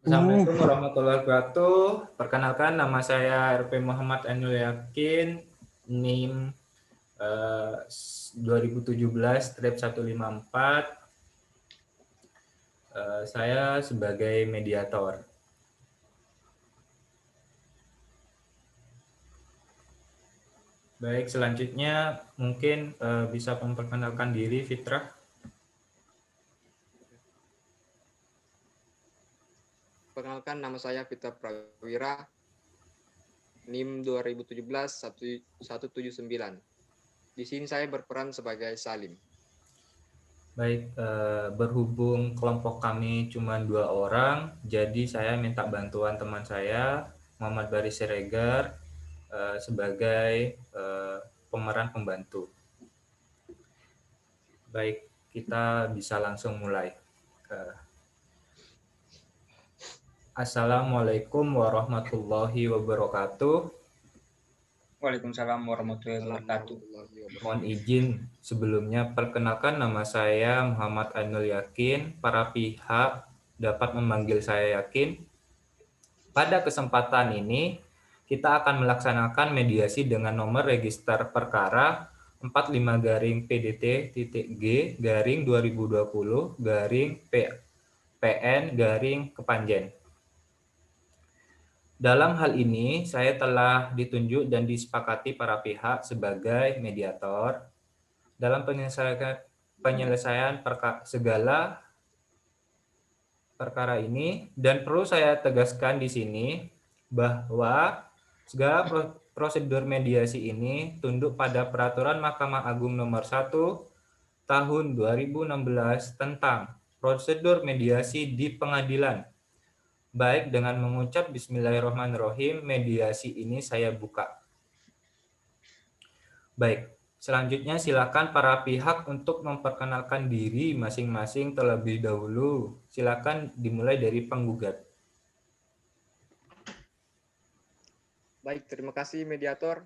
Assalamualaikum warahmatullahi wabarakatuh. Perkenalkan, nama saya RP Muhammad Ainul Yakin, NIM 2017-154. Saya sebagai mediator. Baik, selanjutnya mungkin bisa memperkenalkan diri, Fitrah. Perkenalkan, nama saya Fitra Prawira, NIM 2017-179. Di sini saya berperan sebagai Salim. Baik, berhubung kelompok kami cuma 2 orang, jadi saya minta bantuan teman saya, Muhammad Baris Siregar, sebagai pemeran pembantu. Baik, kita bisa langsung mulai. Assalamualaikum warahmatullahi wabarakatuh. Waalaikumsalam warahmatullahi wabarakatuh. Mohon izin sebelumnya, perkenalkan, nama saya Muhammad Ainul Yakin. Para pihak dapat memanggil saya Yakin. Pada kesempatan ini, kita akan melaksanakan mediasi dengan nomor register perkara 45-PDT-G-2020-PN- Dalam hal ini, saya telah ditunjuk dan disepakati para pihak sebagai mediator dalam penyelesaian segala perkara ini, dan perlu saya tegaskan di sini bahwa segala prosedur mediasi ini tunduk pada Peraturan Mahkamah Agung Nomor 1 Tahun 2016 tentang prosedur mediasi di pengadilan. Baik, dengan mengucap Bismillahirrahmanirrahim, mediasi ini saya buka. Baik, selanjutnya silakan para pihak untuk memperkenalkan diri masing-masing terlebih dahulu. Silakan dimulai dari penggugat. Baik, terima kasih mediator.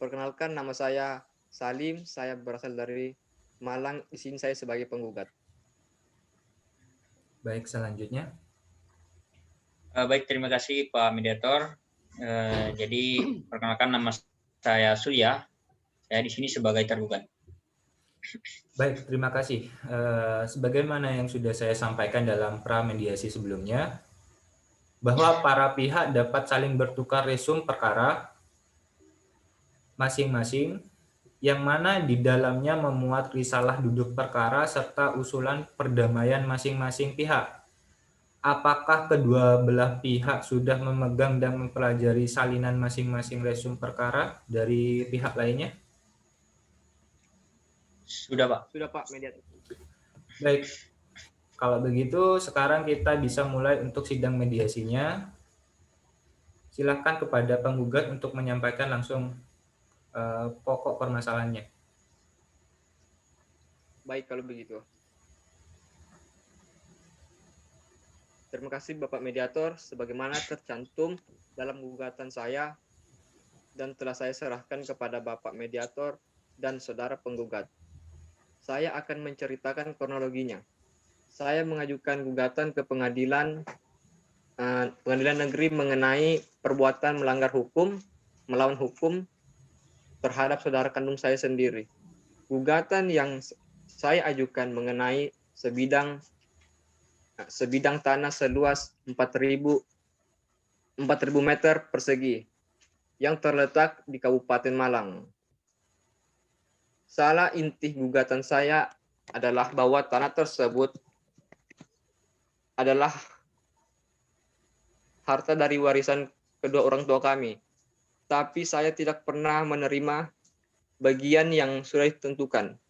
Perkenalkan, nama saya Salim, saya berasal dari Malang, di sini saya sebagai penggugat. Baik, selanjutnya. Baik, terima kasih Pak Mediator. Jadi perkenalkan, nama saya Surya. Saya di sini sebagai tergugat. Baik, terima kasih. Sebagaimana yang sudah saya sampaikan dalam pra-mediasi sebelumnya, bahwa para pihak dapat saling bertukar resum perkara masing-masing, yang mana di dalamnya memuat risalah duduk perkara serta usulan perdamaian masing-masing pihak. Apakah kedua belah pihak sudah memegang dan mempelajari salinan masing-masing resum perkara dari pihak lainnya? Sudah, Pak. Sudah, Pak mediator. Baik, kalau begitu sekarang kita bisa mulai untuk sidang mediasinya. Silakan kepada penggugat untuk menyampaikan langsung pokok permasalahannya. Baik, kalau begitu. Terima kasih Bapak Mediator, sebagaimana tercantum dalam gugatan saya dan telah saya serahkan kepada Bapak Mediator dan Saudara Penggugat. Saya akan menceritakan kronologinya. Saya mengajukan gugatan ke pengadilan negeri mengenai perbuatan melanggar hukum, melawan hukum terhadap saudara kandung saya sendiri. Gugatan yang saya ajukan mengenai sebidang tanah seluas 4.000 meter persegi yang terletak di Kabupaten Malang. Salah inti gugatan saya adalah bahwa tanah tersebut adalah harta dari warisan kedua orang tua kami. Tapi saya tidak pernah menerima bagian yang sudah ditentukan.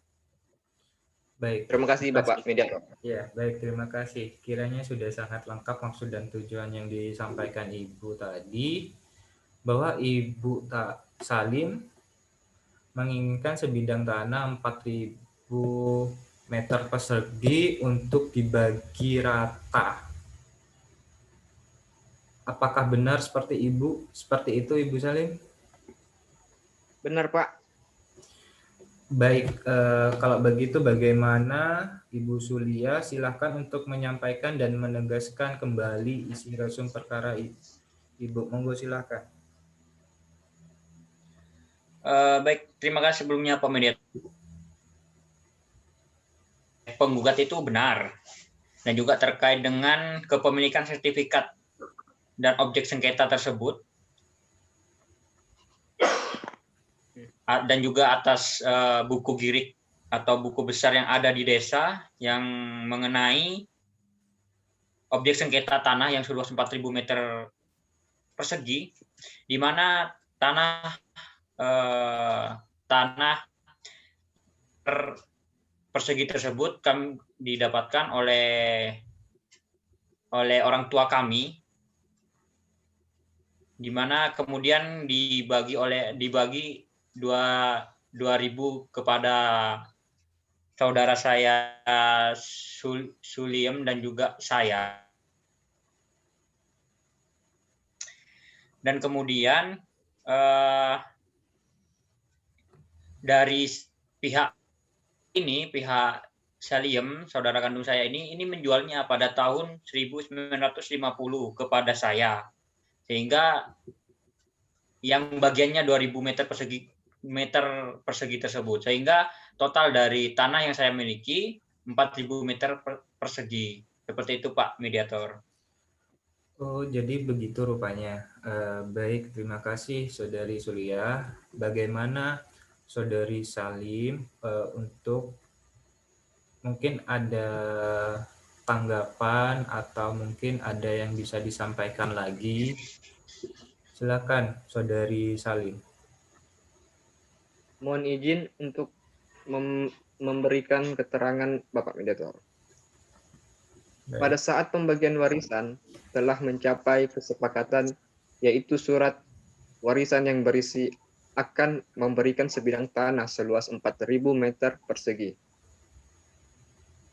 Baik. Terima kasih Bapak Mediator. Ya, baik, terima kasih. Kiranya sudah sangat lengkap maksud dan tujuan yang disampaikan Ibu tadi, bahwa Ibu Salim menginginkan sebidang tanah 4.000 meter persegi untuk dibagi rata. Apakah benar seperti itu Ibu Salim? Benar, Pak. Baik, kalau begitu bagaimana Ibu Sulia, silahkan untuk menyampaikan dan menegaskan kembali isi resum perkara Ibu. Monggo silahkan. Baik, terima kasih sebelumnya Pak Mediator. Penggugat itu benar. Dan juga terkait dengan kepemilikan sertifikat dan objek sengketa tersebut. Dan juga atas buku girik atau buku besar yang ada di desa yang mengenai objek sengketa tanah yang seluas 4.000 meter persegi, di mana tanah persegi tersebut kami didapatkan oleh orang tua kami, di mana kemudian dibagi 2.000 kepada saudara saya Suliem dan juga saya. Dan kemudian dari pihak Saliem, saudara kandung saya ini menjualnya pada tahun 1950 kepada saya. Sehingga yang bagiannya 2.000 meter persegi tersebut. Sehingga total dari tanah yang saya miliki 4.000 meter persegi. Seperti itu Pak Mediator. Oh, jadi begitu rupanya. Baik, terima kasih Saudari Sulia. Bagaimana Saudari Salim untuk mungkin ada tanggapan atau mungkin ada yang bisa disampaikan lagi? Silakan Saudari Salim. Mohon izin untuk memberikan keterangan Bapak Mediator. Baik. Pada saat pembagian warisan telah mencapai kesepakatan, yaitu surat warisan yang berisi akan memberikan sebidang tanah seluas 4.000 meter persegi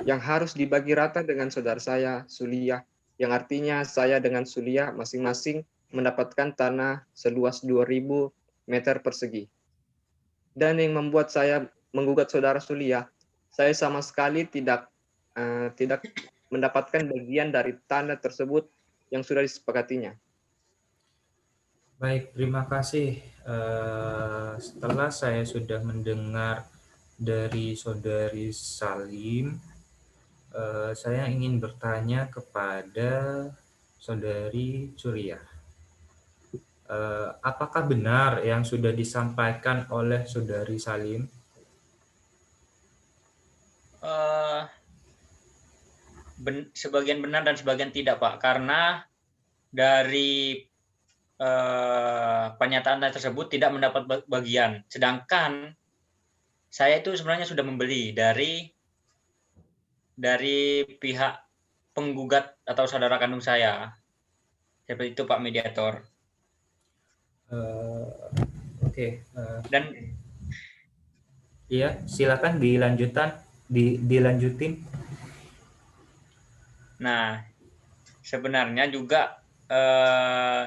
yang harus dibagi rata dengan saudara saya, Sulia, yang artinya saya dengan Sulia masing-masing mendapatkan tanah seluas 2.000 meter persegi. Dan yang membuat saya menggugat saudara Sulia, saya sama sekali tidak mendapatkan bagian dari tanah tersebut yang sudah disepakatinya. Baik, terima kasih. Setelah saya sudah mendengar dari Saudari Salim, saya ingin bertanya kepada Saudari Suria. Apakah benar yang sudah disampaikan oleh Saudari Salim? Sebagian benar dan sebagian tidak Pak, karena dari pernyataan tersebut tidak mendapat bagian, sedangkan saya itu sebenarnya sudah membeli dari pihak penggugat atau saudara kandung saya. Seperti itu Pak Mediator. Oke. Dan Iya, silakan dilanjutin. nah, sebenarnya juga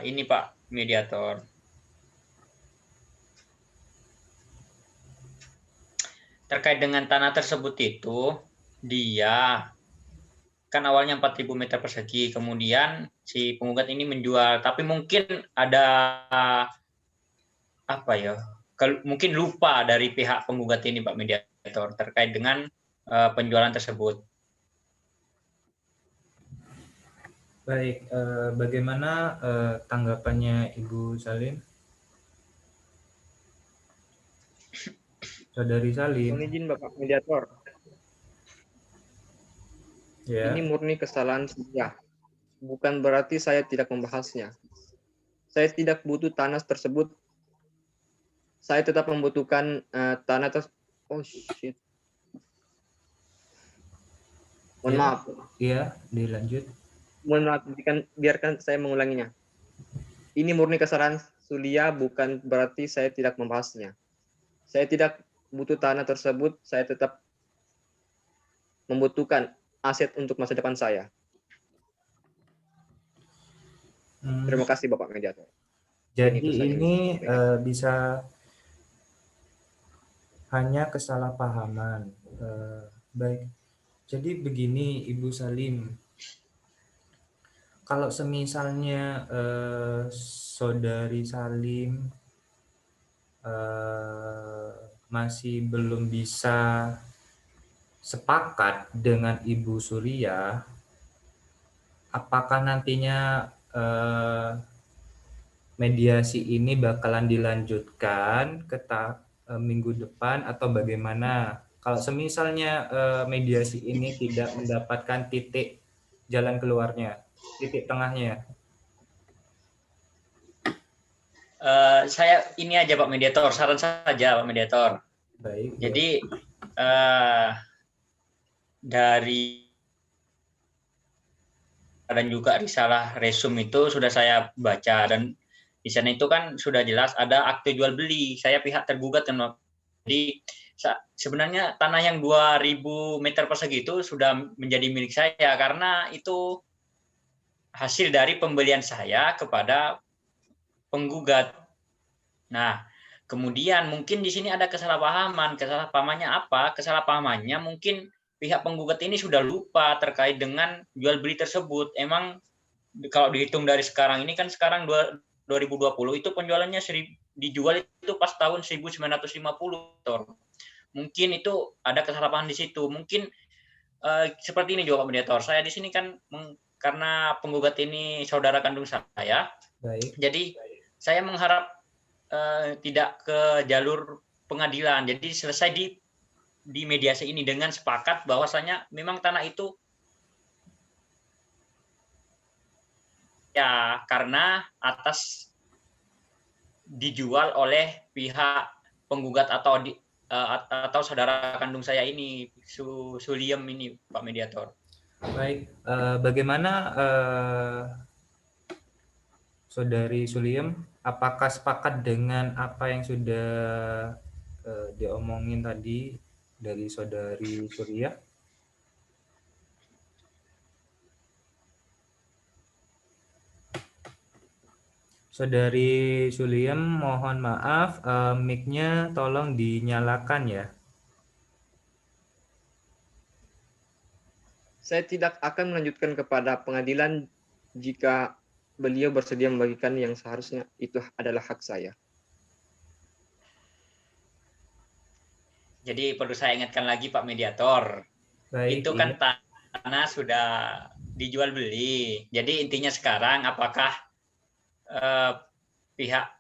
ini Pak Mediator. Terkait dengan tanah tersebut itu, dia kan awalnya 4.000 meter persegi, kemudian si penggugat ini menjual, tapi mungkin ada mungkin lupa dari pihak penggugat ini Pak Mediator terkait dengan penjualan tersebut. Baik, bagaimana tanggapannya Ibu Salim? Saudari Salim. Mohon izin Bapak Mediator. Ya. Ini murni kesalahan saya. Bukan berarti saya tidak membahasnya. Saya tidak butuh tanah tersebut. Saya tetap membutuhkan tanah tersebut. Oh shit. Mohon maaf. Iya, dilanjut. Mohon maaf, biarkan saya mengulanginya. Ini murni kesalahan Sulia, bukan berarti saya tidak membahasnya. Saya tidak butuh tanah tersebut, saya tetap membutuhkan aset untuk masa depan saya. Terima kasih Bapak Mediator. Jadi ini bisa hanya kesalahpahaman. Baik. Jadi begini, Ibu Salim, kalau semisalnya Saudari Salim masih belum bisa sepakat dengan Ibu Surya, apakah nantinya mediasi ini bakalan dilanjutkan ke minggu depan atau bagaimana? Kalau semisalnya mediasi ini tidak mendapatkan titik jalan keluarnya, titik tengahnya. Saya ini aja Pak Mediator, saran saja Pak Mediator. Baik. Jadi dari dan juga risalah resum itu sudah saya baca, dan di sana itu kan sudah jelas ada akte jual beli. Saya pihak tergugat kan. Jadi sebenarnya tanah yang 2000 meter persegi itu sudah menjadi milik saya karena itu hasil dari pembelian saya kepada penggugat. Nah, kemudian mungkin di sini ada kesalahpahaman. Kesalahpahamannya apa? Kesalahpahamannya mungkin pihak penggugat ini sudah lupa terkait dengan jual beli tersebut. Emang kalau dihitung dari sekarang ini kan sekarang 2020 itu penjualannya dijual itu pas tahun 1950. Mungkin itu ada kesalahpahaman di situ. Mungkin seperti ini juga Pak Mediator. Saya di sini kan karena penggugat ini saudara kandung saya. Baik. Jadi saya mengharap tidak ke jalur pengadilan. Jadi selesai di mediasi ini dengan sepakat bahwasanya memang tanah itu ya karena atas dijual oleh pihak penggugat atau saudara kandung saya ini, Suliem ini, Pak Mediator. Baik, bagaimana Saudari Suliem, apakah sepakat dengan apa yang sudah diomongin tadi dari Saudari Surya? Saudari Suliem, mohon maaf, mic-nya tolong dinyalakan ya. Saya tidak akan melanjutkan kepada pengadilan jika beliau bersedia membagikan yang seharusnya itu adalah hak saya. Jadi perlu saya ingatkan lagi Pak Mediator, Baik, itu kan tanah sudah dijual beli. Jadi intinya sekarang apakah pihak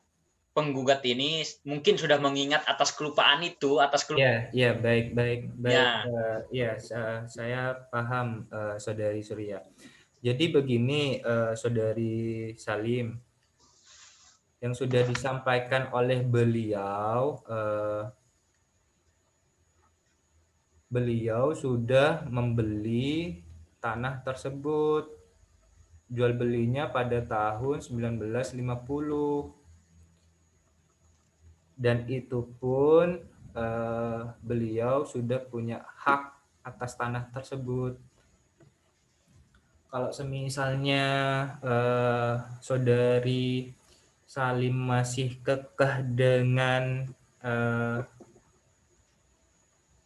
penggugat ini mungkin sudah mengingat atas kelupaan itu, Ya, baik. Ya. Saya paham, Saudari Surya. Jadi begini, Saudari Salim, yang sudah disampaikan oleh beliau, beliau sudah membeli tanah tersebut. Jual belinya pada tahun 1950. Dan itu pun beliau sudah punya hak atas tanah tersebut. Kalau semisalnya Saudari Salim masih kekeh dengan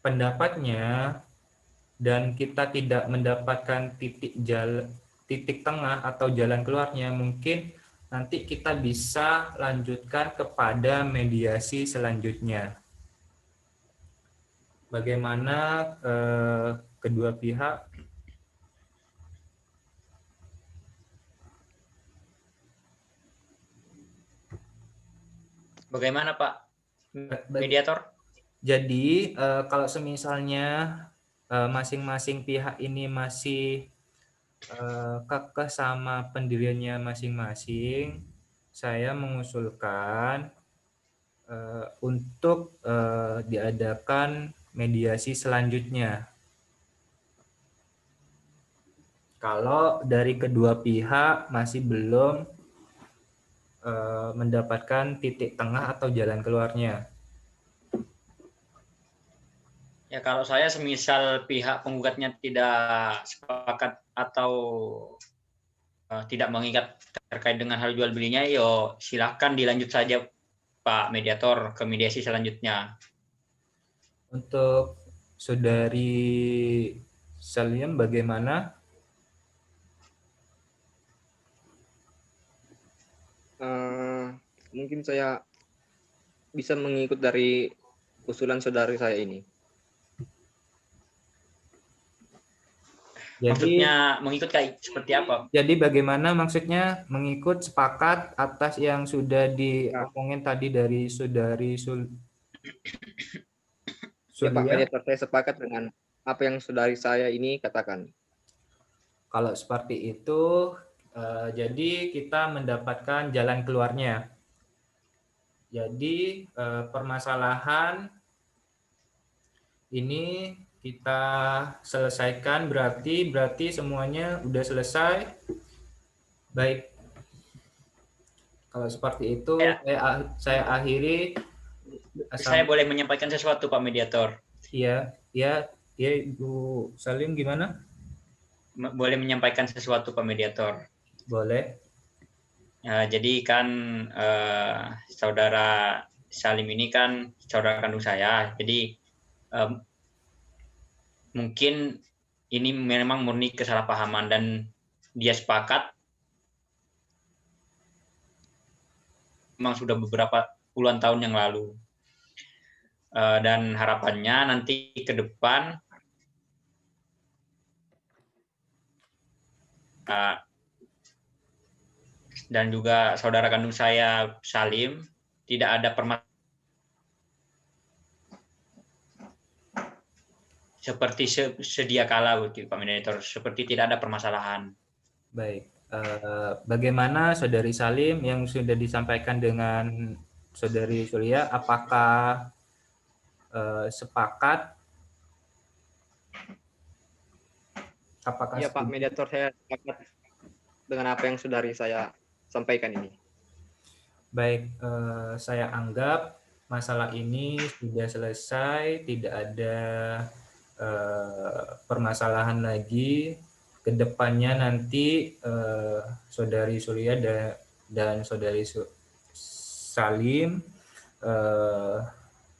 pendapatnya dan kita tidak mendapatkan titik tengah atau jalan keluarnya, mungkin nanti kita bisa lanjutkan kepada mediasi selanjutnya. Bagaimana kedua pihak? Bagaimana Pak Mediator? Jadi kalau semisalnya masing-masing pihak ini masih kekeh sama pendiriannya masing-masing, saya mengusulkan untuk diadakan mediasi selanjutnya. Kalau dari kedua pihak masih belum mendapatkan titik tengah atau jalan keluarnya. Ya kalau saya semisal pihak penggugatnya tidak sepakat atau tidak mengikat terkait dengan hal jual belinya, yo silahkan dilanjut saja Pak Mediator ke mediasi selanjutnya. Untuk Saudari Salim bagaimana? Mungkin saya bisa mengikut dari usulan saudari saya ini. Jadi, Maksudnya mengikut kayak seperti apa? jadi bagaimana maksudnya mengikut sepakat atas yang sudah diomongin tadi dari Saudari Ya Pak Sulia? Mediator, saya sepakat dengan apa yang saudari saya ini katakan. Kalau seperti itu, jadi kita mendapatkan jalan keluarnya. Jadi permasalahan ini kita selesaikan, berarti semuanya udah selesai. Baik, kalau seperti itu Ya. saya akhiri. Saya boleh menyampaikan sesuatu Pak Mediator. Iya, Ibu Salim gimana? Boleh menyampaikan sesuatu Pak Mediator. Boleh. Jadi kan saudara Salim ini kan saudara kandung saya. Jadi mungkin ini memang murni kesalahpahaman dan dia sepakat memang sudah beberapa puluhan tahun yang lalu. Dan harapannya nanti ke depan dan juga saudara kandung saya Salim tidak ada permasalahan seperti sedia kala Pak Mediator, seperti tidak ada permasalahan. Baik. Bagaimana Saudari Salim yang sudah disampaikan dengan Saudari Sulia, apakah sepakat? Apakah Ya Pak Mediator, saya sepakat dengan apa yang saudari saya sampaikan ini. Baik, saya anggap masalah ini sudah selesai, tidak ada permasalahan lagi. Kedepannya nanti Saudari Sulia dan Saudari Salim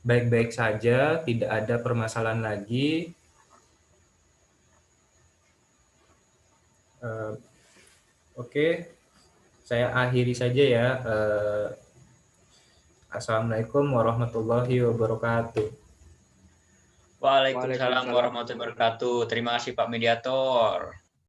baik-baik saja, tidak ada permasalahan lagi. Oke, saya akhiri saja ya. Assalamualaikum warahmatullahi wabarakatuh. Waalaikumsalam warahmatullahi wabarakatuh. Terima kasih Pak Mediator.